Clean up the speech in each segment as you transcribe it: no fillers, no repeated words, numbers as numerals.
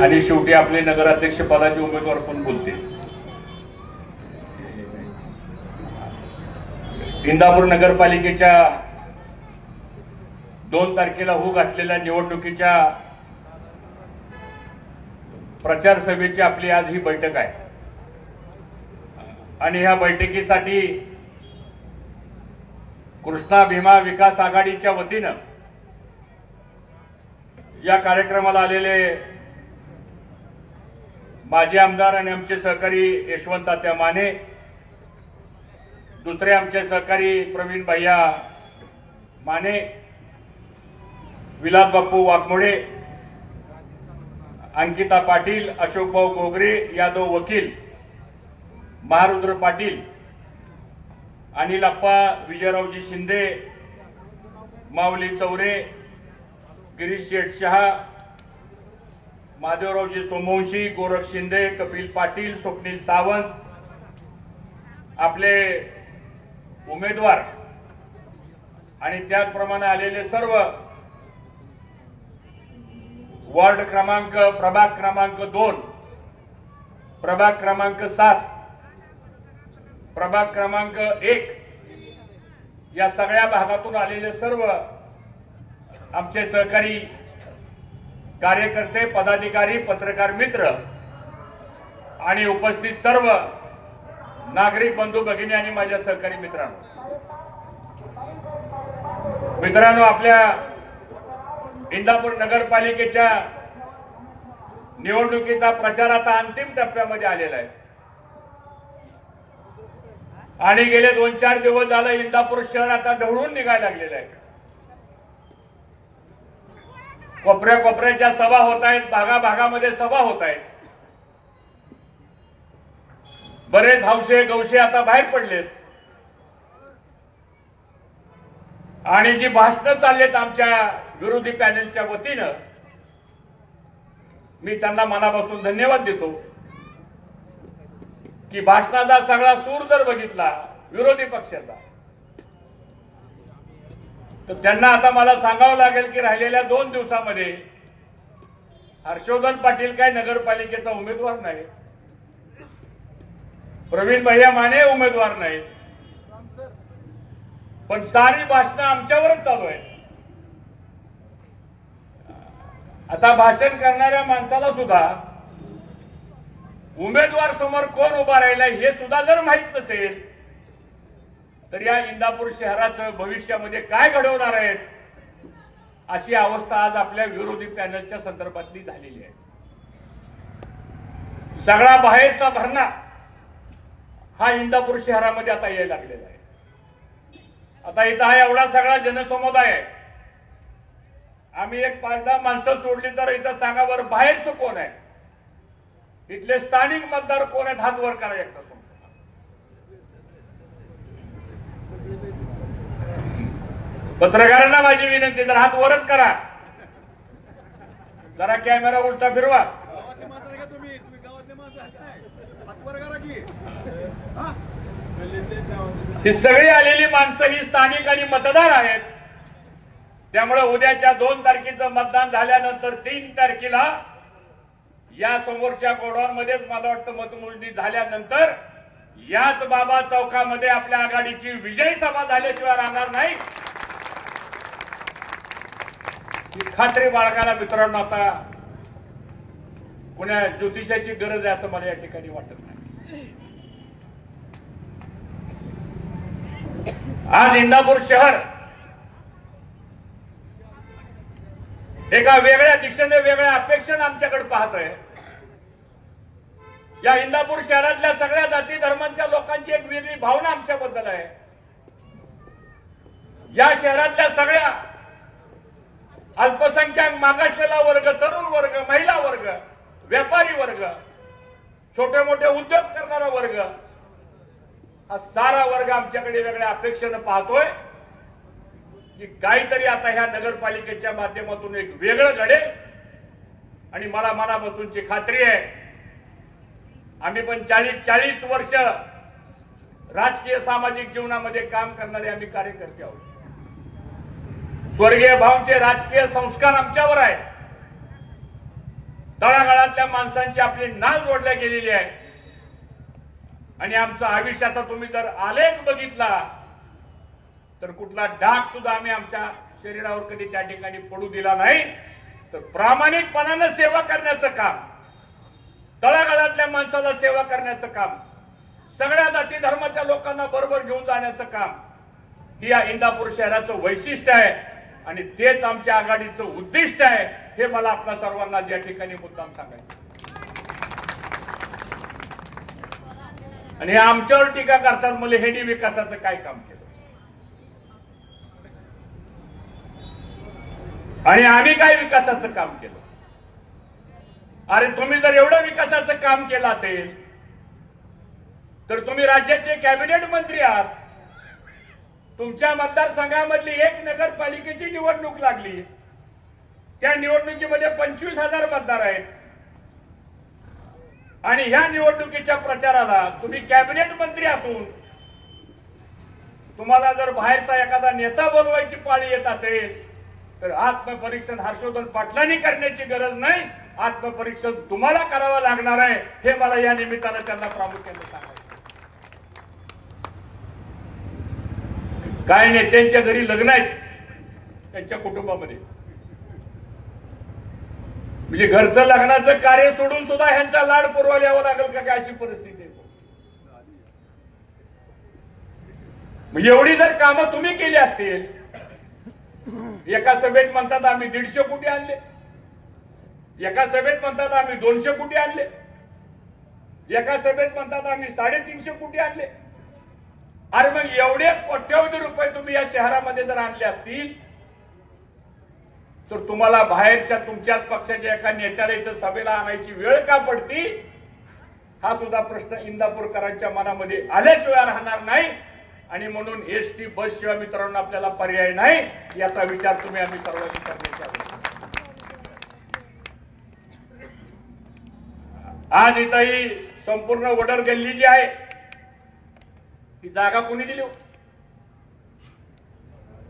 आणि शेवटी आपले नगराध्यक्ष पदाचे उमेदवार पण बोलतील। इंदापूर नगरपालिकेच्या 2 तारखेला होऊ घातलेल्या निवडणुकीच्या प्रचार सभेची आपली आज ही बैठक आहे आणि ह्या बैठकीसाठी कृष्णा भीमा विकास आघाडीच्या वतीनं या कार्यक्रमाला आलेले माजी आमदार आणि आमचे सहकारी यशवंत तात्या माने, दुसरे आमचे सहकारी प्रवीण भैया माने, विलास बापू वाघमोडे, अंकिता पाटील, अशोकभाऊ गोगरे, यादव वकील, महारुद्र पाटील, अनिल अप्पा, विजयरावजी शिंदे, माऊली चौरे, गिरीश शेठ शहा, महादेवरावजी सोमवंशी, गोरख शिंदे, कपिल पाटील, स्वप्नील सावंत, आपले उमेदवार आणि त्याचप्रमाणे आलेले सर्व वार्ड क्रमांक, प्रभाग क्रमांक 2, प्रभाग क्रमांक 7, प्रभाग क्रमांक 1 या सगळ्या भागातून आलेले सर्व आमचे सहकारी कार्यकर्ते, पदाधिकारी, पत्रकार मित्र आणि उपस्थित सर्व नागरिक बंधू भगिनी आणि माझ्या सहकारी मित्रांनो, आपल्या इंदापूर नगरपालिकेच्या निवडणुकीचा प्रचार आता अंतिम टप्प्यामध्ये आलेला आहे आणि गेले 2-4 दिवस झाले इंदापूर शहर आता ढवळून निघायला लागलेलं आहे। कोपऱ्या कोपऱ्याच्या सभा होत आहेत, भागाभागामध्ये सभा होत आहेत, बरेच हौशे गौशे आता बाहेर पडलेत आणि जी भाषणं चाललेत आमच्या विरोधी पॅनलच्या वतीनं, मी त्यांना मनापासून धन्यवाद देतो की भाषणाचा सगळा सूर जर बघितला विरोधी पक्षाचा तर त्यांना आता मला सांगावं लागेल की राहिलेल्या 2 दिवसामध्ये हर्षवर्धन पाटील काय नगरपालिकेचा उमेदवार नाही, प्रवीण भैया माने उमेदवार नाही, पण सारी भाषणं आमच्यावरच चालू आहे। आता भाषण करणाऱ्या माणसाला सुद्धा उमेदवार समोर कोण उभा राहिला हे सुद्धा जर माहित नसेल तर या इंदापूर शहराचं भविष्यामध्ये काय घडवणार आहेत अशी अवस्था आज आपल्या विरोधी पॅनलच्या संदर्भातली झालेली आहे। सगळा बाहेरचा भरणा हा इंदापूर शहरामध्ये आता यायला लागलेला आहे। आता इथं हा एवढा सगळा जनसमुदाय आहे, आम्ही एक 5-10 माणसं सोडली तर इथं सांगा बरं बाहेरचं कोण आहे, इथले स्थानिक मतदार कोण आहेत, हात वर करा एकदा। पत्रकारांना माझी विनंती, जर हात वरच करा, जरा कॅमेरा उलटा फिरवा। ही सगळी आलेली माणसं ही स्थानिक आणि मतदार आहेत, त्यामुळे उद्याच्या 2 तारखेचं मतदान झाल्यानंतर 3 तारखेला या समोरच्या गोडाऊन मध्येच मला वाटतं मतमोजणी झाल्यानंतर याच बाबा चौकामध्ये आपल्या आघाडीची विजयी सभा झाल्याशिवाय राहणार नाही ही खात्री बाळगायला मित्रांनो आता कुण्या ज्योतिषाची गरज आहे असं मला या ठिकाणी वाटत नाही। आज इंदापूर शहर एका वेगळ्या दिशेने, वेगळ्या अपेक्षेने आमच्याकडे पाहत आहे। या इंदापूर शहरातल्या सगळ्या जाती धर्मांच्या लोकांची एक वेगळी भावना आमच्याबद्दल आहे। या शहरातल्या सगळ्या अल्पसंख्याक, मागासलेला वर्ग, तरुण वर्ग, महिला वर्ग, व्यापारी वर्ग, छोटे मोठे उद्योग करणारा वर्ग, हा सारा वर्ग आमच्याकडे वेगळ्या अपेक्षेने पाहतोय की काहीतरी आता ह्या नगरपालिकेच्या माध्यमातून एक वेगळं घडेल आणि मला मनापासूनची खात्री आहे आम्ही पण 40 वर्ष राजकीय सामाजिक जीवनामध्ये काम करणारे आम्ही कार्यकर्ते आहोत। स्वर्गीय भाऊंचे राजकीय संस्कार आमच्यावर आहेत, तळागाळातल्या माणसांची आपली नाळ जोडल्या गेलेली आहे आणि आमचा आयुष्याचा तुम्ही जर आलेख बघितला तर कुठला डाग सुद्धा आम्ही आमच्या शरीरावर कधी त्या ठिकाणी पडू दिला नाही। तर प्रामाणिकपणाने सेवा करण्याचं काम, तळागाळातल्या माणसाला सेवा करण्याचं काम, सगळ्या जाती धर्माच्या लोकांना बरोबर घेऊन जाण्याचं काम ही या इंदापूर शहराचं वैशिष्ट्य आहे आणि तेच आमच्या आघाडीचं उद्दिष्ट आहे। हे मला आपल्या सर्वांना या ठिकाणी मुद्दाम सांगायचं। आणि आमच्यावर टीका करतात मला हेनी विकासाचं काय काम केलं आणि आम्ही काय विकासाचं काम केलं। अरे तुम्ही जर एवढं विकासाचं काम केलं असेल तर तुम्ही राज्याचे कॅबिनेट मंत्री आहात। तुमच्या मतदारसंघामधली एक नगरपालिकेची निवडणूक लागली, त्या निवडणुकीमध्ये 25,000 मतदार आहेत आणि ह्या निवडणुकीच्या प्रचाराला तुम्ही कॅबिनेट मंत्री असून तुम्हाला जर बाहेरचा एखादा नेता बोलवायची पाळी येत असेल तर आत्मपरीक्षण हर्षवर्धन पाटलांनी करण्याची गरज नाही, आत्मपरीक्षण तुम्हाला करावं लागणार आहे। हे मला या निमित्तानं त्यांना प्रामुख्याने सांगायचं। काय नेत्यांच्या घरी लग्न आहेत त्यांच्या कुटुंबामध्ये, म्हणजे घरचं लग्नाचं कार्य सोडून सुद्धा ह्यांचा लाड पुरवायला यावं लागेल का काय अशी परिस्थिती आहे। एवढी जर कामं तुम्ही केली असतील, एका सभेत म्हणतात आम्ही 150 कोटी आणले, एका सभेत म्हणतात आम्ही 200 कोटी आणले, एका सभेत म्हणतात आम्ही 350 कोटी आणले। अरे मग एवढे कोट्यवधी रुपये तुम्ही या शहरामध्ये जर आणले असतील तर तुम्हाला बाहेरच्या तुमच्याच पक्षाच्या एका नेत्याला इथं सभेला आणायची वेळ का पडती, हा सुद्धा प्रश्न इंदापूरकरांच्या मनामध्ये आल्याशिवाय राहणार नाही। आणि म्हणून एसटी बस शिवाय मित्रांनो आपल्याला पर्याय नाही, याचा विचार तुम्ही आम्ही सर्वांनी करण्याची आज इथंही संपूर्ण वडर गल्ली जी आहे ही जागा कोणी दिली?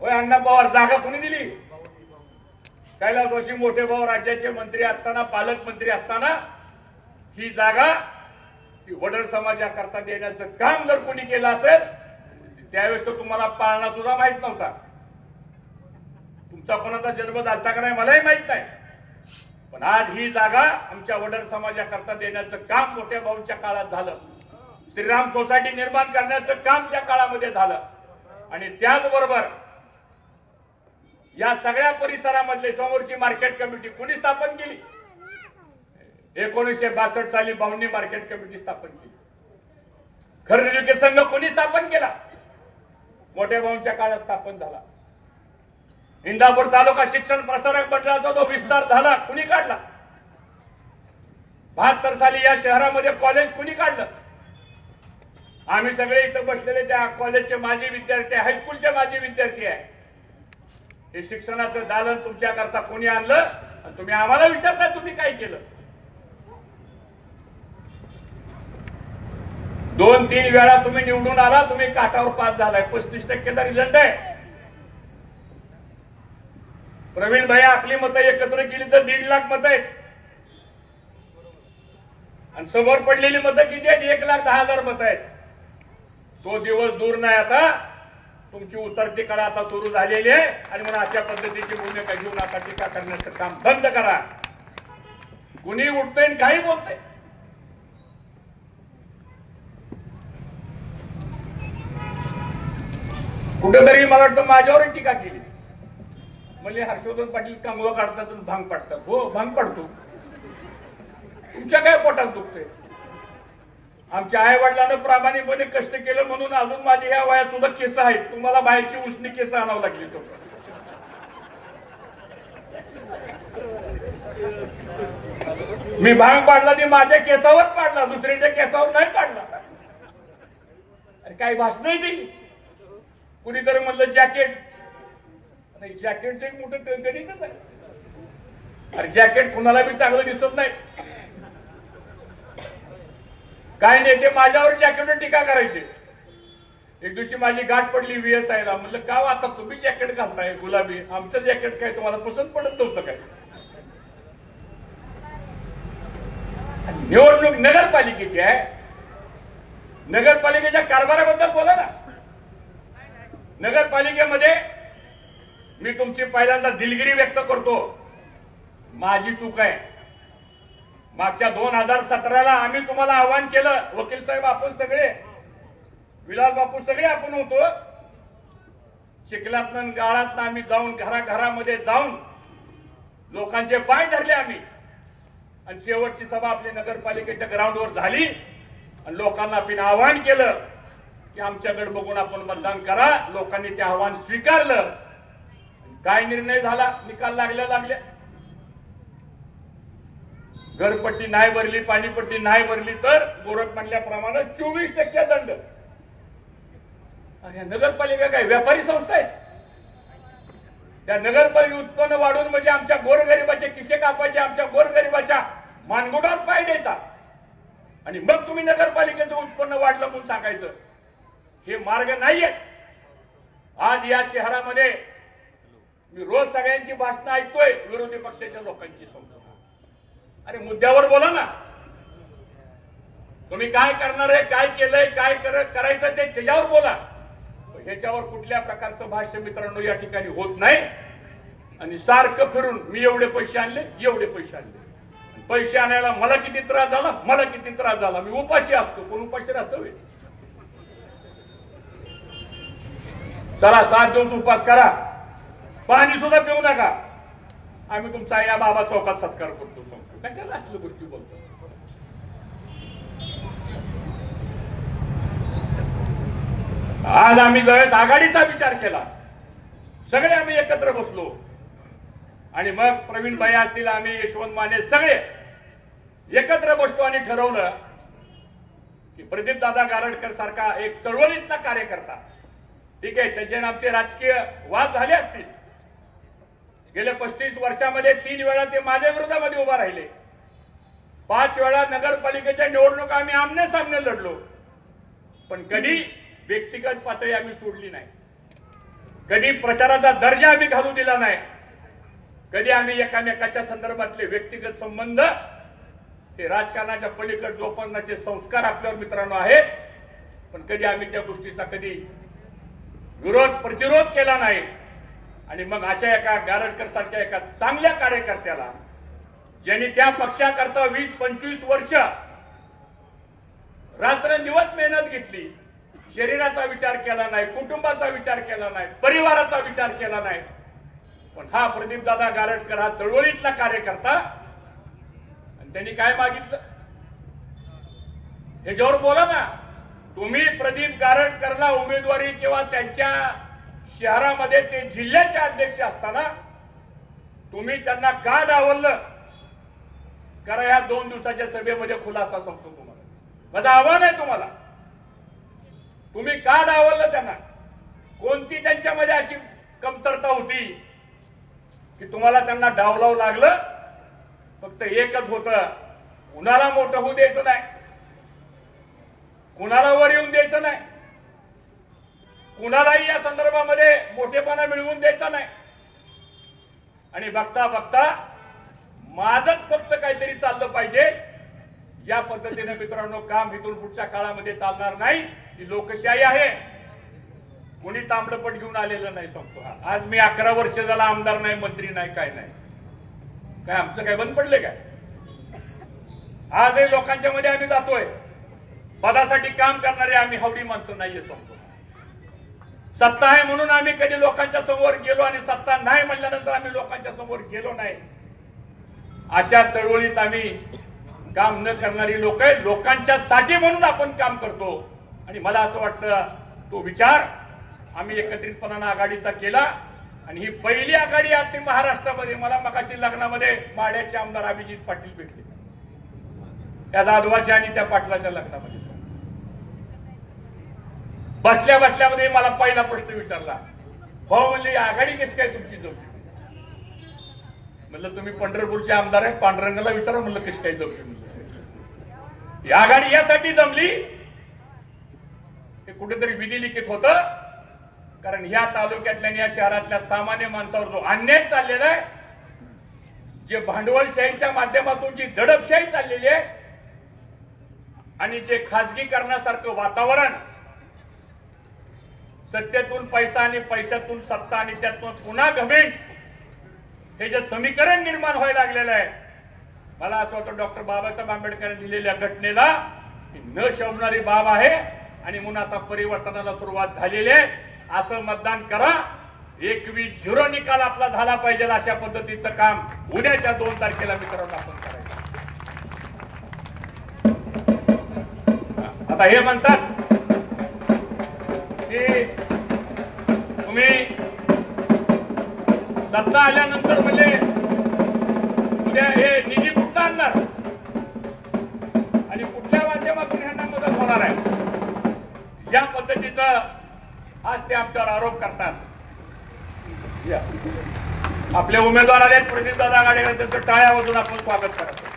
होय अण्णा पवार, जागा कोणी दिली? कैलास जोशी मोठे भाऊ राज्याचे मंत्री असताना, पालकमंत्री असताना ही जागा वडर समाजाकरता देण्याचं काम जर कोणी केलं असेल त्यावेळेस तो तुम्हाला पाळणा सुद्धा माहित नव्हता। तुमचा कोणाचा जन्म झालता का नाही मलाही माहित नाही, पण आज ही जागा आमच्या वडर समाजाकरता देण्याचं काम मोठ्या भाऊंच्या काळात झालं। श्रीराम सोसायटी निर्माण करण्याचं काम त्या काळामध्ये झालं आणि त्याचबरोबर या सगळ्या परिसरामधले समोरची मार्केट कमिटी कोणी स्थापन केली? 1962 साली भाऊंनी मार्केट कमिटी स्थापन केली। खरेदी विक्री संघ कोणी स्थापन केला? मोठ्या भाऊंच्या काळात स्थापन झाला। इंदापूर तालुका शिक्षण प्रसारक मंडळाचा जो विस्तार झाला कुणी काढला? 72 साली या शहरामध्ये कॉलेज कुणी काढलं? आम्ही सगळे इथं बसलेले त्या कॉलेजचे माजी विद्यार्थी, हायस्कूलचे माजी विद्यार्थी आहे। हे शिक्षणाचं दालन तुमच्याकरता कोणी आणलं आणि तुम्ही आम्हाला विचारता तुम्ही काय केलं? 2-3 वेळा तुम्ही निवडून आला, तुम्ही काठावर पास झालाय, 35% रिझल्ट आहे। प्रवीण भाई आपली मतं एकत्र केली तर 1.5 लाख मतं आहेत आणि समोर पडलेली मतं किती आहेत? 1,10,000 मतं आहेत। तो दिवस दूर नाही, आता तुमची उतरती करा आता सुरू झालेली आहे आणि म्हणून अशा पद्धतीची भूमिका घेऊन आता टीका करण्याचं काम बंद करा। कुणी उठतंय काही बोलतंय, कुठेतरी मला वाटतं माझ्यावर टीका केली, म्हणजे हर्षवर्धन पाटील कांगवा काढतात आणि भांग पाडतात। हो भांग पाडतो, तुमच्या काय पोटात दुखतंय? आमच्या आई वडिलांना प्रामाणिकपणे कष्ट केलं म्हणून अजून माझे ह्या वयात सुद्धा केस आहेत, तुम्हाला बाहेरची उष्णी केस आणावं लागली। तो मी भांग पाडला ती माझ्या केसावर पाडला, दुसऱ्याच्या केसावर नाही पाडला। अरे काही भाषण नाही ती, कुणीतरी म्हणलं जॅकेट, जॅकेटचं एक मोठं गणितच आहे। अरे जॅकेट कुणाला बी चांगलं दिसत नाही, काय नेते माझ्यावर जॅकेटवर टीका करायचे। एक दिवशी माझी गाठ पडली VSI ला, म्हणलं का आता तुम्ही जॅकेट घालताय गुलाबी, आमचं जॅकेट काय तुम्हाला पसंत पडत नव्हतं काय? निवडणूक नगरपालिकेची आहे, नगरपालिकेच्या कारभाराबद्दल बोला ना. नगरपालिकेमध्ये मी तुमची पहिल्यांदा दिलगिरी व्यक्त करतो. माझी चूक आहे. मागच्या 2017ला आम्ही तुम्हाला आवाहन केलं, वकील साहेब आपण सगळे, विलास बापू सगळे आपण होतो. चिखलातनं गाळातनं आम्ही जाऊन घराघरामध्ये जाऊन लोकांचे पाय धरले आम्ही. आणि शेवटची सभा आपली नगरपालिकेच्या ग्राउंडवर झाली आणि लोकांना आपण आवाहन केलं की आमच्याकडे बघून आपण मतदान करा. लोकांनी ते आव्हान स्वीकारलं. काय निर्णय झाला, निकाल लागल्या घरपट्टी नाही भरली, पाणीपट्टी नाही भरली तर गोरख म्हणल्याप्रमाणे 24% दंड. नगरपालिका काय व्यापारी संस्था आहे? त्या नगरपालिका उत्पन्न वाढवून म्हणजे आमच्या गोरगरिबाचे खिसे कापायचे, आमच्या गोरगरिबाच्या मानगुडावर पाय द्यायचा आणि मग तुम्ही नगरपालिकेचं उत्पन्न वाढलं म्हणून सांगायचं. हे मार्ग नाहीये. आज या शहरामध्ये मी रोज सगळ्यांची भाषणं ऐकतोय, विरोधी पक्षाच्या लोकांची. अरे मुद्द्यावर बोला ना. तुम्ही काय करणार आहे, काय केलंय, काय करायचं ते त्याच्यावर बोला. ह्याच्यावर कुठल्या प्रकारचं भाष्य मित्रांनो या ठिकाणी होत नाही. आणि सारखं फिरून मी एवढे पैसे आणले, एवढे पैसे आणले. पैसे आणायला मला किती त्रास झाला, मला किती त्रास झाला. मी उपाशी असतो, कोण उपाशी राहतो? चला 7 दिवस उपास करा, पाणी सुद्धा पिऊ नका. आम्ही तुमचा या बाबा चौकात सत्कार करतो. कशाला असल्या गोष्टी बोलतो? आज आम्ही ज्यावेळेस आघाडीचा विचार केला, सगळे आम्ही एकत्र बसलो आणि मग प्रवीण भाई असतील, आम्ही यशवंत माने सगळे एकत्र बसतो आणि ठरवलं की प्रदीप दादा गारटकर सारखा एक चळवळीतला कार्यकर्ता, ठीक आहे, त्याचे आमचे राजकीय वाद झाले असतील. गेल्या 35 वर्षामध्ये 3 वेळा ते माझ्या विरोधामध्ये उभा राहिले. 5 वेळा नगरपालिकेच्या निवडणुका आम्ही आमने सामने लढलो. पण कधी व्यक्तिगत पातळी आम्ही सोडली नाही. कधी प्रचाराचा दर्जा आम्ही घालू दिला नाही. कधी आम्ही एकामेकाच्या संदर्भातले व्यक्तिगत संबंध ते राजकारणाच्या पलीकडे जोपासण्याचे संस्कार आपल्यावर मित्रांनो आहेत. पण कधी आम्ही त्या गोष्टीचा कधी विरोध प्रतिरोध केला नाही. आणि मग अशा एका गारटकर सारख्या एका चांगल्या कार्यकर्त्याला, ज्यांनी त्या पक्षाकरता 20-25 वर्ष रात्रंदिवस मेहनत घेतली, शरीराचा विचार केला नाही, कुटुंबाचा विचार केला नाही, परिवाराचा विचार केला नाही, पण हा प्रदीप दादा गारटकर हा चळवळीतला कार्यकर्ता. आणि त्यांनी काय मागितलं ह्याच्यावर बोला ना. तुम्ही प्रदीप गारटकरला उमेदवारी किंवा त्यांच्या शहरामध्ये ते जिल्ह्याचे अध्यक्ष असताना तुम्ही त्यांना का डावललं? करा, या 2 दिवसाच्या सभेमध्ये खुलासा सांगतो तुम्हाला. माझं आव्हान आहे तुम्हाला, तुम्ही का डावललं त्यांना? कोणती त्यांच्यामध्ये अशी कमतरता होती की तुम्हाला त्यांना डावलावं लागलं? फक्त एकच होतं, कुणाला मोठं होऊ द्यायचं नाही, कुणाला वर येऊन द्यायचं नाही, कुणालाही या संदर्भामध्ये मोठेपणा मिळवून द्यायचा नाही. आणि बघता बघता माझंच फक्त काहीतरी चाललं पाहिजे या पद्धतीने मित्रांनो काम इथून पुढच्या काळामध्ये चालणार नाही. ही लोकशाही आहे. कोणी तांबडपट घेऊन आलेलं नाही. सांगतो, आज मी 11 वर्ष झाला आमदार नाही, मंत्री नाही, काय नाही. काय आमचं काय बंद पडले काय? आजही लोकांच्या मध्ये आम्ही जातोय. पदासाठी काम करणारे आम्ही हावडी माणसं नाहीये. सांगतो, सत्ता आहे म्हणून आम्ही कधी लोकांच्या समोर गेलो आणि सत्ता नाही म्हणल्यानंतर आम्ही लोकांच्या समोर गेलो नाही. अशा चळवळीत आम्ही काम न करणारी लोक आहेत. लोकांच्यासाठी म्हणून आपण काम करतो. आणि मला असं वाटतं तो विचार आम्ही एकत्रितपणाने आघाडीचा केला आणि ही पहिली आघाडी आहे महाराष्ट्रामध्ये. मला मगाशी लग्नामध्ये माड्याचे आमदार अभिजित पाटील भेटले, त्या जाधवाच्या आणि त्या पाटलाच्या लग्नामध्ये. बसल्या बसल्यामध्ये मला पहिला प्रश्न विचारला, भाऊ म्हणले आघाडी कशी काय तुमची जमली? म्हणलं तुम्ही पंढरपूरचे आमदार आहे, पांडुरंगाला विचारा म्हणलं कशी काय जमली. आघाडी यासाठी जमली ते कुठेतरी विधिलिखित होतं. कारण या तालुक्यातल्या या शहरातल्या सामान्य माणसावर जो अन्याय चाललेला आहे, जे भांडवलशाहीच्या माध्यमातून जी दडपशाही चाललेली आहे, आणि जे खाजगीकरणासारखं वातावरण, सत्तेतून पैसा आणि पैशातून सत्ता आणि त्यातून पुन्हा घमेंड, हे जे समीकरण निर्माण व्हायला लागलेलं आहे, मला असं वाटतं डॉक्टर बाबासाहेब आंबेडकरांनी दिलेल्या घटनेला न शोभणारी बाब आहे आणि म्हणून आता परिवर्तनाला सुरुवात झालेली आहे. असं मतदान करा, 21-0 निकाल आपला झाला पाहिजे अशा पद्धतीचं काम उद्याच्या 2 तारखेला मित्रांनो आपण करायचं. आता हे म्हणतात की तुम्ही सत्ता आल्यानंतर म्हणजे उद्या हे निधी कुठं आणणार आणि कुठल्या माध्यमातून ह्यांना मदत होणार आहे, या पद्धतीचा आज ते आमच्यावर आरोप करतात. आपले उमेदवार आले, प्रतिदादा गाडे, त्यांचं टाळ्या वाजून आपण स्वागत करायचं.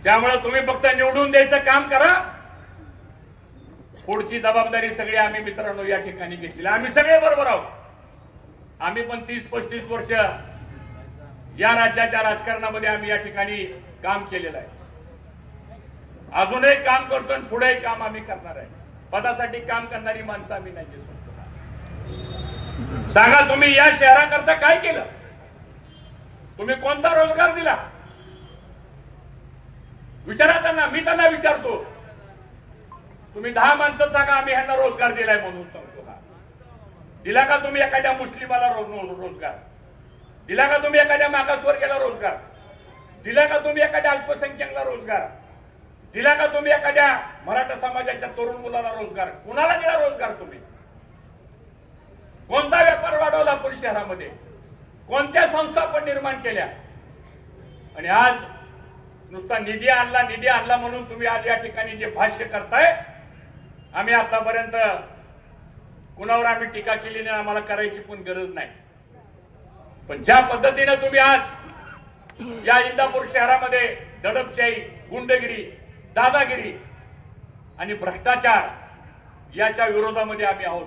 त्यामुळे तुम्ही फक्त निवडून द्यायचं काम करा. पुढची जबाबदारी सगळी आम्ही मित्रांनो या ठिकाणी घेतली. आम्ही सगळे बरोबर आहोत. आम्ही पण 30-35 वर्ष या राज्याच्या राजकारणामध्ये आम्ही या ठिकाणी काम केलेलं आहे. अजूनही काम करतो आणि पुढेही काम आम्ही करणार आहे. पदासाठी काम करणारी माणसं आम्ही नाही. सांगा तुम्ही या शहराकरता काय केलं? तुम्ही कोणता रोजगार दिला? विचारा त्यांना. मी त्यांना विचारतो, तुम्ही 10 माणसं सांगा आम्ही ह्यांना रोजगार दिलाय म्हणून सांगतो का? दिला का तुम्ही एखाद्या मुस्लिमाला रोजगार? दिला का तुम्ही एखाद्या मागासवर्गीयाला रोजगार? दिला का तुम्ही एखाद्या अल्पसंख्याकाला रोजगार? दिला का तुम्ही एखाद्या मराठा समाजाच्या तरुण मुलाला रोजगार? कुणाला दिला रोजगार तुम्ही? कोणता व्यापार वाढवला आपण शहरामध्ये? कोणत्या संस्था आपण निर्माण केल्या? आणि आज नुसता निधी आणला म्हणून तुम्ही आज या ठिकाणी जे भाष्य करताय, आम्ही आतापर्यंत कुणावर आम्ही टीका केली नाही, आम्हाला करायची पण गरज नाही. पण ज्या पद्धतीने तुम्ही आज या इंदापूर शहरामध्ये दडपशाही, गुंडगिरी, दादागिरी आणि भ्रष्टाचार याच्या विरोधामध्ये आम्ही आहोत.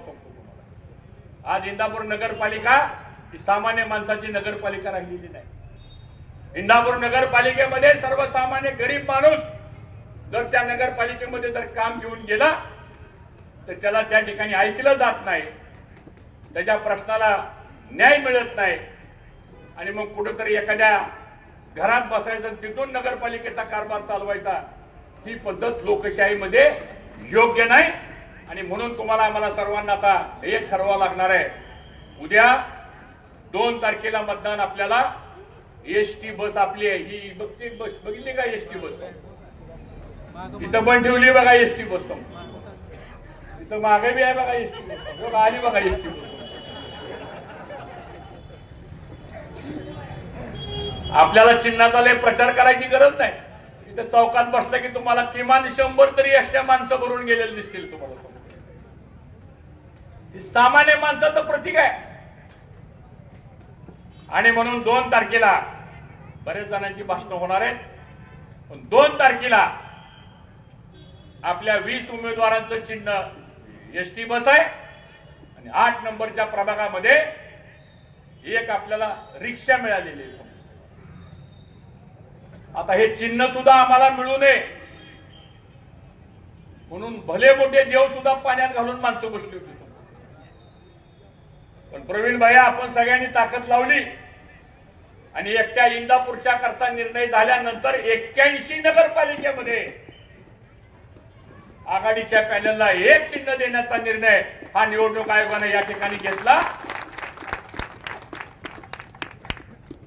आज इंदापूर नगरपालिका ही सामान्य माणसाची नगरपालिका राहिलेली नाही. इंदापूर नगरपालिकेमध्ये सर्वसामान्य गरीब माणूस जर त्या नगरपालिकेमध्ये जर काम घेऊन गेला तर त्याला त्या ठिकाणी ऐकलं जात नाही, त्याच्या प्रश्नाला न्याय मिळत नाही आणि मग कुठेतरी एखाद्या घरात बसायचं, तिथून नगरपालिकेचा कारभार चालवायचा, ही पद्धत लोकशाहीमध्ये योग्य नाही. आणि म्हणून तुम्हाला आम्हाला सर्वांना आता एक ठरवावं लागणार आहे. उद्या 2 तारखेला मतदान आपल्याला एसटी बस आपली आहे, ही बघते बस बघितली का? एसटी बस इथं पण ठेवली बघा. एसटी बस इथं मागे बी आहे बघा. एसटी बस आली बघा. एसटी बस आपल्याला चिन्हाचा लय प्रचार करायची गरज नाही. इथं चौकात बसला की तुम्हाला किमान 100 तरी एसट्या माणसं भरून गेलेले दिसतील तुम्हाला. सामान्य माणसाचं प्रतीक आहे. आणि म्हणून 2 तारखेला बरेच जणांची भाषणं होणार आहेत, पण 2 तारखेला आपल्या 20 उमेदवारांचं चिन्ह एसटी बस आहे आणि 8 नंबरच्या प्रभागामध्ये एक आपल्याला रिक्षा मिळालेली आहे. आता हे चिन्ह सुद्धा आम्हाला मिळू नये म्हणून भले मोठे देव सुद्धा पाण्यात घालून माणसं बसली होती. पण प्रवीण भाई, आपण सगळ्यांनी ताकद लावली आणि एकट्या इंदापूरच्या करता निर्णय झाल्यानंतर 81 नगरपालिकेमध्ये आघाडीच्या पॅनलला एक चिन्ह देण्याचा निर्णय हा निवडणूक आयोगाने या ठिकाणी घेतला.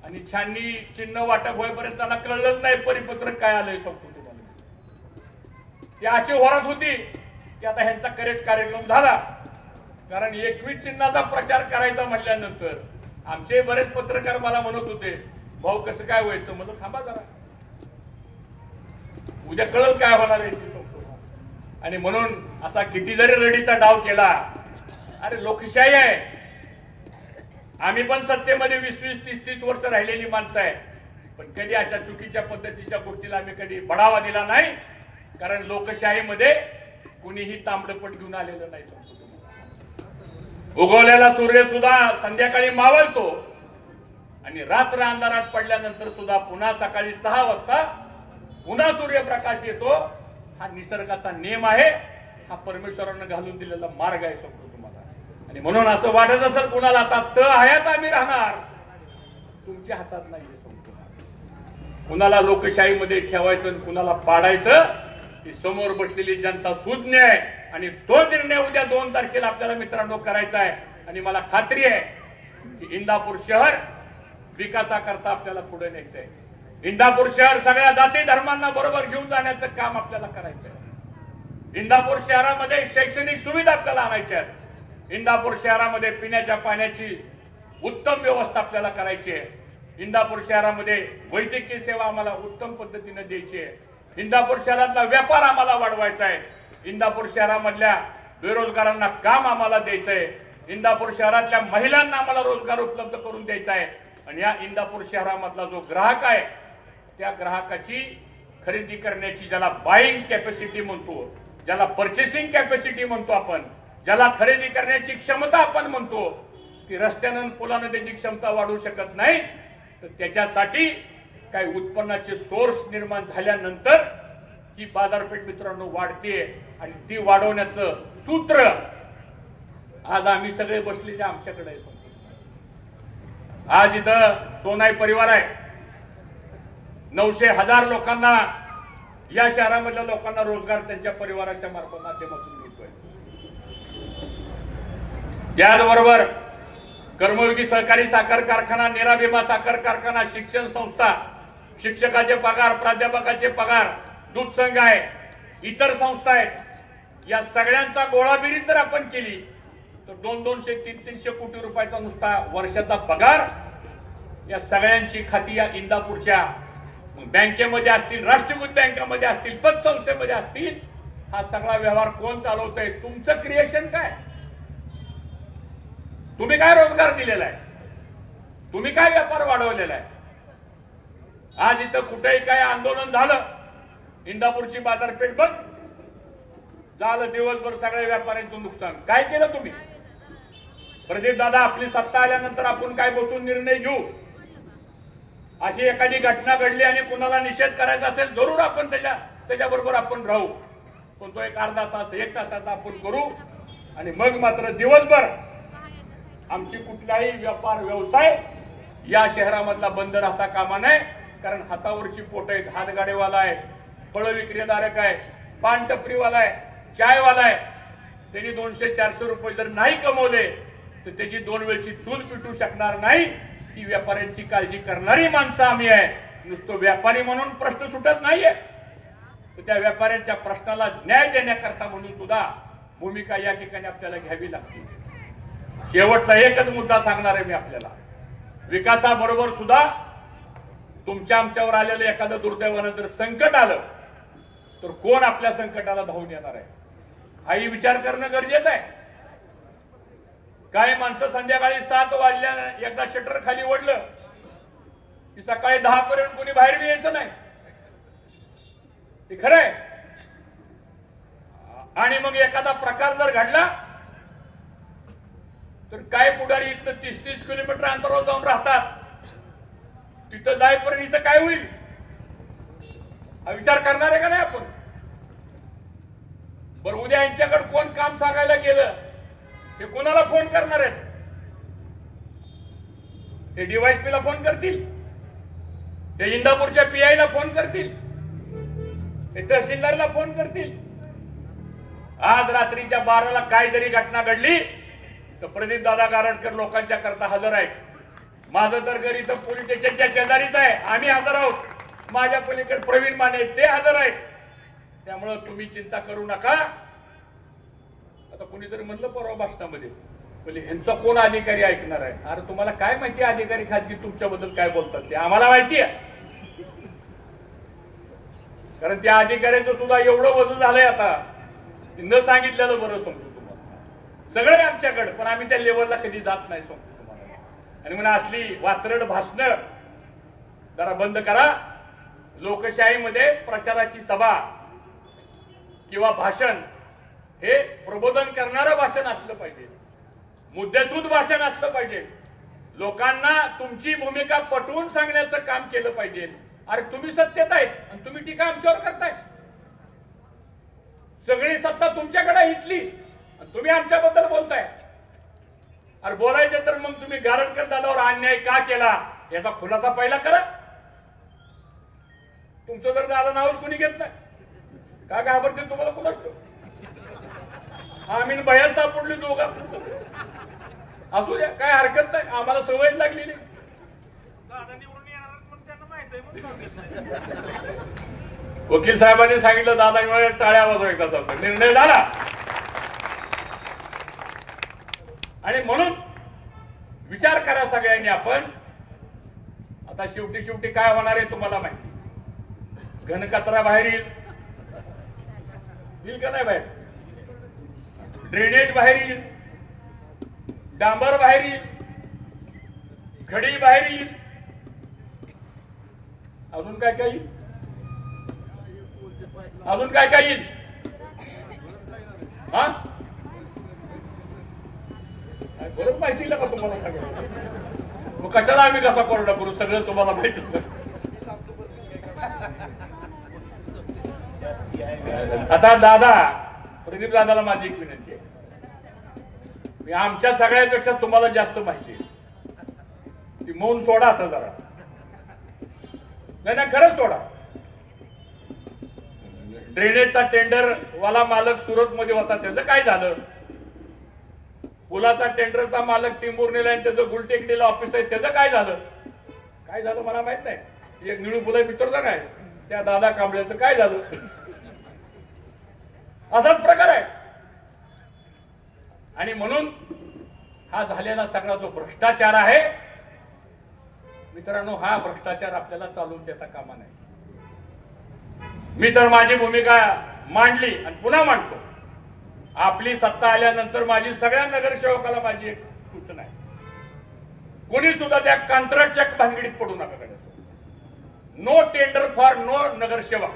आणि छाननी चिन्ह वाटप होईपर्यंत त्यांना कळलंच नाही परिपत्रक काय आलंय. सांगतो तुम्हाला, ती अशी वरात होती की आता ह्यांचा करेक्ट कार्यक्रम झाला. कारण 21 चिन्हाचा प्रचार करायचा म्हटल्यानंतर आमचे बरेच पत्रकार मला म्हणत होते, भाऊ कसं काय व्हायचं? म्हणलं थांबा जरा, उद्या कळलं काय होणार आहे. आणि म्हणून असा किती जरी रडीचा डाव केला, अरे लोकशाही आहे. आम्ही पण सत्तेमध्ये 20-20, 30-30 वर्ष राहिलेली माणसं आहे, पण कधी अशा चुकीच्या पद्धतीच्या गोष्टीला आम्ही कधी बढावा दिला नाही. कारण लोकशाहीमध्ये कुणीही तांबडपट घेऊन आलेलं नाही. उगवलेला सूर्य सुद्धा संध्याकाळी मावळतो आणि रात्र अंधारात पडल्यानंतर सुद्धा पुन्हा सकाळी 6 वाजता पुन्हा सूर्यप्रकाश येतो. हा निसर्गाचा नियम आहे, हा परमेश्वरानं घालून दिलेला मार्ग आहे सांगतो तुम्हाला. आणि म्हणून असं वाटत असेल कुणाला आता हयात आम्ही राहणार, तुमच्या हातात नाहीये सांगतो. कुणाला लोकशाहीमध्ये ठेवायचं कुणाला पाडायचं ती समोर बसलेली जनता सुज्ञ आहे. आणि तो निर्णय उद्या 2 तारखेला आपल्याला मित्रांनो करायचा आहे. आणि मला खात्री आहे की इंदापूर शहर विकासाकरता आपल्याला पुढे न्यायचं आहे. इंदापूर शहर सगळ्या जाती धर्मांना बरोबर घेऊन जाण्याचं काम आपल्याला करायचं आहे. इंदापूर शहरामध्ये शैक्षणिक सुविधा आपल्याला आणायच्या आहेत. इंदापूर शहरामध्ये पिण्याच्या पाण्याची उत्तम व्यवस्था आपल्याला करायची आहे. इंदापूर शहरामध्ये वैद्यकीय सेवा आम्हाला उत्तम पद्धतीने द्यायची आहे. इंदापूर शहरातला व्यापार आम्हाला वाढवायचा आहे. इंदापूर शहरामधल्या बेरोजगारांना काम आम्हाला द्यायचं आहे. इंदापूर शहरातल्या महिलांना आम्हाला रोजगार उपलब्ध करून द्यायचा आहे. आणि या इंदापूर शहरामधला जो ग्राहक आहे त्या ग्राहकाची खरेदी करण्याची, ज्याला बाईंग कॅपॅसिटी म्हणतो, ज्याला परचेसिंग कॅपॅसिटी म्हणतो आपण, ज्याला खरेदी करण्याची क्षमता आपण म्हणतो, ती रस्त्यानं पुलानं त्याची क्षमता वाढवू शकत नाही. तर त्याच्यासाठी काही उत्पन्नाचे सोर्स निर्माण झाल्यानंतर ही बाजारपेठ मित्रांनो वाढते. आणि ती वाढवण्याचं सूत्र आज आम्ही सगळे बसलेले आमच्याकडे आहे. आज इथं सोनाई परिवार आहे, 900,000 लोकांना, या शहरामधल्या लोकांना रोजगार त्यांच्या परिवाराच्या माध्यमातून मिळतोय. त्याचबरोबर कर्मयोगी सहकारी साखर कारखाना, नीरा भीमा साखर कारखाना, शिक्षण संस्था, शिक्षकाचे पगार, प्राध्यापकाचे पगार, दूध संघ आहे, इतर संस्था आहेत, या सगळ्यांचा गोळाबेरीज जर आपण केली तर 200-300 कोटी रुपयाचा नुसता वर्षाचा पगार या सगळ्यांची खाती या इंदापूरच्या बँकेमध्ये असतील, राष्ट्रीयकृत बँकामध्ये असतील, पतसंस्थेमध्ये असतील. हा सगळा व्यवहार कोण चालवतंय? तुमचं क्रिएशन काय? तुम्ही काय रोजगार दिलेला आहे? तुम्ही काय व्यापार वाढवलेला आहे? आज इथं कुठेही काय आंदोलन झालं, इंदापूरची बाजारपेठ बंद झालं, दिवसभर सगळ्या व्यापाऱ्यांचं नुकसान. काय केलं तुम्ही? प्रदीप दादा, आपली सत्ता आल्यानंतर आपण काय बसून निर्णय घेऊ, अशी एखादी घटना घडली आणि कुणाला निषेध करायचा असेल जरूर आपण त्याच्याबरोबर आपण राहू. पण तो एक अर्धा तास 1 तासाचा आपण करू. आणि मग मात्र दिवसभर आमची कुठलाही व्यापार व्यवसाय या शहरामधला बंद राहता कामा नये. कारण हातावरची पोट आहेत, हातगाडेवाला आहे, फळ विक्रीदारक आहे, पान टपरीवाला आहे, चायवाला आहे. त्यांनी 200-400 रुपये जर नाही कमवले तर त्याची 2 वेळची चूल पिटू शकणार नाही. ही व्यापाऱ्यांची काळजी करणारी माणसं आम्ही आहे. नुसतं व्यापारी म्हणून प्रश्न सुटत नाहीये, तर त्या व्यापाऱ्यांच्या प्रश्नाला न्याय देण्याकरता म्हणून सुद्धा भूमिका या ठिकाणी आपल्याला घ्यावी लागते. शेवटचा एकच मुद्दा सांगणार आहे मी आपल्याला. विकासाबरोबर सुद्धा तुमच्या आमच्यावर आलेलं एखादं दुर्दैवानं जर संकट आलं तर कोण आपल्या संकटाला धावून येणार आहे, हाही विचार करणं गरजेचं आहे. काही माणसं संध्याकाळी 7 वाजल्या एकदा शटर खाली ओढलं की सकाळी 10 पर्यंत कोणी बाहेर बी यायचं नाही. हे खरं आहे. आणि मग एखादा प्रकार जर घडला तर काय पुढारी इथं 30-30 किलोमीटर अंतरावर जाऊन राहतात. तिथं जाईपर्यंत इथं काय होईल हा विचार करणार आहे का नाही आपण? बरं, उद्या यांच्याकडे कोण काम सांगायला गेलं हे कोणाला फोन करणार आहेत? ते डीवायएसपीला फोन करतील, ते इंदापूरच्या पीआयला फोन करतील, ते तहसीलदारला फोन करतील. आज रात्रीच्या 12ला काय जरी घटना घडली तर प्रदीप दादा गारटकर लोकांच्या करता हजर आहेत. माझं तर घर इथं पोलीस स्टेशनच्या शेजारीच आहे, आम्ही हजर आहोत. माझ्या पलीकडे प्रवीण माने ते हजर आहेत. त्यामुळे तुम्ही चिंता करू नका. आता कोणीतरी म्हणलं परवा भाषणामध्ये, म्हणजे ह्यांचा कोण अधिकारी ऐकणार आहे? अरे तुम्हाला काय माहिती अधिकारी खाजगी तुमच्याबद्दल काय बोलतात ते आम्हाला माहिती आहे. कारण त्या अधिकाऱ्याचं सुद्धा एवढं वजन झालंय आता, न सांगितलेलं बरं सांगतो तुम्हाला. सगळे आमच्याकडे, पण आम्ही त्या लेवलला कधी जात नाही सांगतो तुम्हाला. आणि म्हणून असली वात्रड भाषणं जरा बंद करा. लोकशाहीमध्ये प्रचाराची सभा किंवा भाषण हे प्रबोधन करणारं भाषण असलं पाहिजे, मुद्देसूद भाषण असलं पाहिजे. लोकांना तुमची भूमिका पटवून सांगण्याचं काम केलं पाहिजे. अरे तुम्ही सत्तेत आहेत आणि तुम्ही टीका आमच्यावर करताय. सगळी सत्ता तुमच्याकडे इथली आणि तुम्ही आमच्याबद्दल बोलताय. अरे बोलायचं तर मग तुम्ही गारटकर दादावर अन्याय का केला याचा खुलासा पहिला करा. तुमचं जर दादा नावच कोणी घेत नाही का घाबरते तुम्हाला कुणाच आम्ही भयात सापडली दोघा. असू द्या काय हरकत नाही आम्हाला सवय लागलेली. वकील साहेबांनी सांगितलं दादा टाळ्या वाजवायचा चालतो निर्णय झाला. आणि म्हणून विचार करा सगळ्यांनी आपण. आता शेवटी काय होणार आहे तुम्हाला माहिती. घनकचरा बाहेर येईल का नाही बाहेर. ड्रेनेज बाहेर येईल, डांबर बाहेर येईल, खडी बाहेर येईल. अजून काय काय येईल. अजून काय काय येईल. हा बरोबर माहिती का तुम्हाला सगळं. मग कशाला आम्ही कसा कोरडा करू सगळं तुम्हाला माहिती. आता दादा प्रदीप दादाला माझी एक विनंती आहे. आमच्या सगळ्यापेक्षा तुम्हाला जास्त माहिती आहे. ती मौन सोडा आता जरा. नाही खरंच सोडा. ड्रेनेजचा टेंडर वाला मालक सुरत मध्ये होता त्याचं काय झालं. पुलाचा टेंडरचा मालक टिंबुर्णीला आणि त्याचं गुलटेकडीला ऑफिस आहे त्याचं काय झालं. काय झालं मला माहित नाही. एक निळू फुला विचारता काय त्या दादा कांबळ्याचं काय झालं. असाच प्रकार आहे. आणि म्हणून हा झालेला सगळा जो भ्रष्टाचार आहे मित्रांनो हा भ्रष्टाचार आपल्याला चालून देता कामा नये. मी तर माझी भूमिका मांडली आणि पुन्हा मांडतो. आपली सत्ता आल्यानंतर माझी सगळ्या नगरसेवकाला माझी एक सूचना आहे. कोणी सुद्धा त्या कॉन्ट्रॅक्टच्या भानगडीत पडू नका. नो टेंडर फॉर नो नगरसेवक.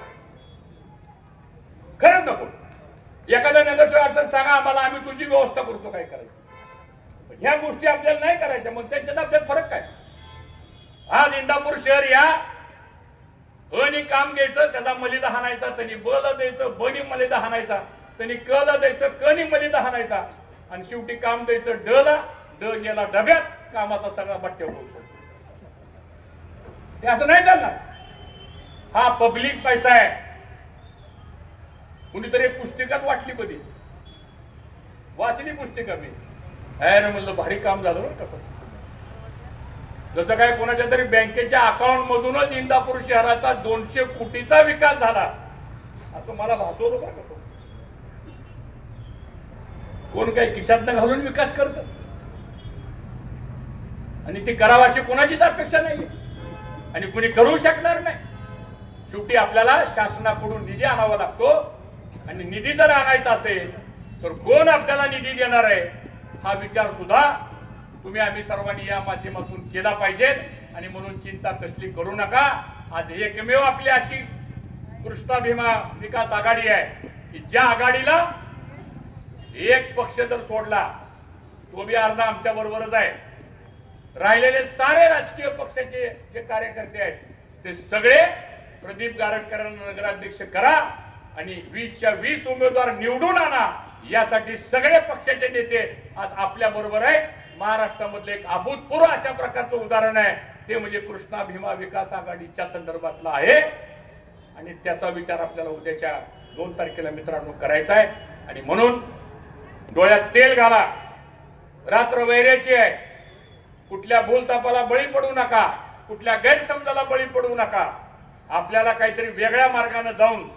खरंच नको. एखाद्या नगरसेवक सांगा आम्हाला आम्ही तुझी व्यवस्था करतो काय करायचं. ह्या गोष्टी आपल्याला नाही करायच्या. मग त्यांच्यात आपल्यात फरक काय. आज इंदापूर शहर या अनी काम घ्यायचं त्याचा मलिदा हाणायचा त्यांनी बला द्यायचं बनी मलिदा हाणायचा त्यांनी कला द्यायचं कनी मलिदा हाणायचा आणि शेवटी काम द्यायचं डला ड गेला डब्यात कामाचा सगळा बट्ट्या होतो. ते असं नाही चालणार. हा पब्लिक पैसा आहे. कुणीतरी एक पुस्तिकात वाटली कधी वाचली पुस्तिका मी म्हणलं भारी काम झालं बरं का. जसं काय कोणाच्या तरी बँकेच्या अकाउंट मधूनच इंदापूर शहराचा 200 कोटीचा विकास झाला असं मला भासवलं बरं का. कोण काही खिशातनं घालून विकास करत आणि ती करावाशी कोणाचीच अपेक्षा नाही आणि कुणी करू शकणार नाही. शेवटी आपल्याला शासनाकडून निधी आणावा लागतो आणि निधी जर आणायचा असेल तर कोण आपल्याला निधी देणार आहे हा विचार सुद्धा तुम्ही आम्ही सर्वांनी या माध्यमातून केला पाहिजे. आणि म्हणून चिंता कसली करू नका. आज एकमेव आपली अशी कृष्णा भीमा विकास आघाडी आहे की ज्या आघाडीला एक पक्ष जर सोडला तो बी अर्धा आमच्या बरोबरच आहे. राहिलेले सारे राजकीय पक्षाचे जे कार्यकर्ते आहेत ते सगळे प्रदीप गारटकरांना नगराध्यक्ष करा आणि 20च्या 20 उमेदवार निवडून आणा. यासाठी सगळे पक्षाचे नेते आज आपल्या बरोबर आहेत. महाराष्ट्रामधले एक अभूतपूर्व अशा प्रकारचं उदाहरण आहे ते म्हणजे कृष्णा भीमा विकास आघाडीच्या संदर्भातला आहे. आणि त्याचा विचार आपल्याला उद्याच्या 2 तारखेला मित्रांनो करायचा आहे. आणि म्हणून डोळ्यात तेल घाला. रात्र वैऱ्याची आहे. कुठल्या भूलतापाला बळी पडू नका. कुठल्या गैरसमजाला बळी पडू नका. आपल्याला काहीतरी वेगळ्या मार्गाने जाऊन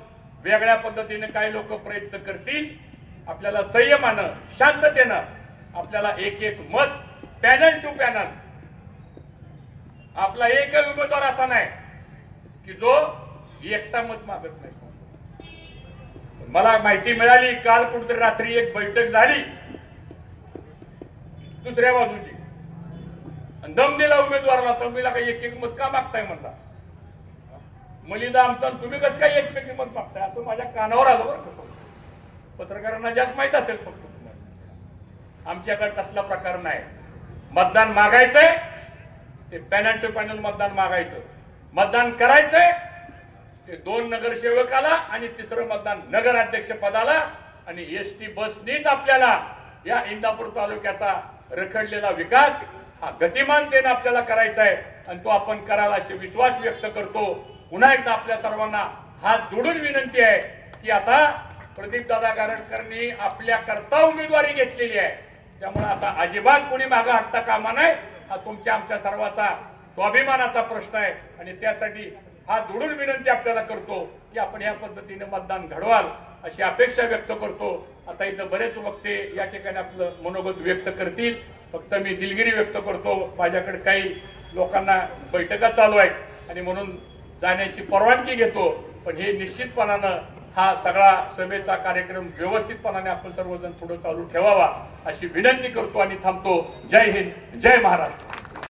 वेगळ्या पद्धतीने काही लोक प्रयत्न करतील. आपल्याला संयमानं शांततेनं आपल्याला एक एक मत पॅनल टू पॅनल. आपला एक उमेदवार असा नाही की जो एकटा मत मागत नाही. मला माहिती मिळाली काल कुठेतरी रात्री एक बैठक झाली दुसऱ्या बाजूची दम दिला उमेदवाराला. तुम्ही काही एक एक मत का मागताय म्हणला. मलिदा आमचा तुम्ही कसं काय एकमेकी मत मागताय असं माझ्या कानावर आलं बरं कसं. पत्रकारांना जास्त माहित असेल फक्त तुम्हाला. आमच्याकडे कसला प्रकार नाही. मतदान मागायचंय ते पॅनल टू पॅनल मतदान मागायचं, मतदान करायचंय ते 2 नगरसेवकाला आणि 3रं मतदान नगराध्यक्ष पदाला, आणि एसटी बसनीच आपल्याला या इंदापूर तालुक्याचा रखडलेला विकास हा गतिमानतेने आपल्याला करायचा आहे आणि तो आपण कराल अशी विश्वास व्यक्त करतो। पुन्हा एकदा आपल्या सर्वांना हात जोडून विनंती आहे की आता प्रदीप दादा गारटकरांनी आपल्याकरता उमेदवारी घेतलेली आहे, त्यामुळे आता अजिबात कोणी मागे हटता कामा नये। हा तुमच्या आमच्या सर्वांचा स्वाभिमानाचा प्रश्न आहे आणि त्यासाठी हात जोडून विनंती आपल्याला करतो की आपण या पद्धतीने मतदान घडवाल अशी अपेक्षा व्यक्त करतो। आता इथं बरेच वक्ते या ठिकाणी आपलं मनोगत व्यक्त करतील, फक्त मी दिलगिरी व्यक्त करतो, माझ्याकडे काही लोकांना बैठका चालू आहेत आणि म्हणून जाण्याची परवानगी घेतो, पण हे निश्चितपणानं हा सगळा सभेचा कार्यक्रम व्यवस्थितपणाने आपण सर्वजण पुढे चालू ठेवावा अशी विनंती करतो आणि थांबतो। जय हिंद, जय महाराष्ट्र।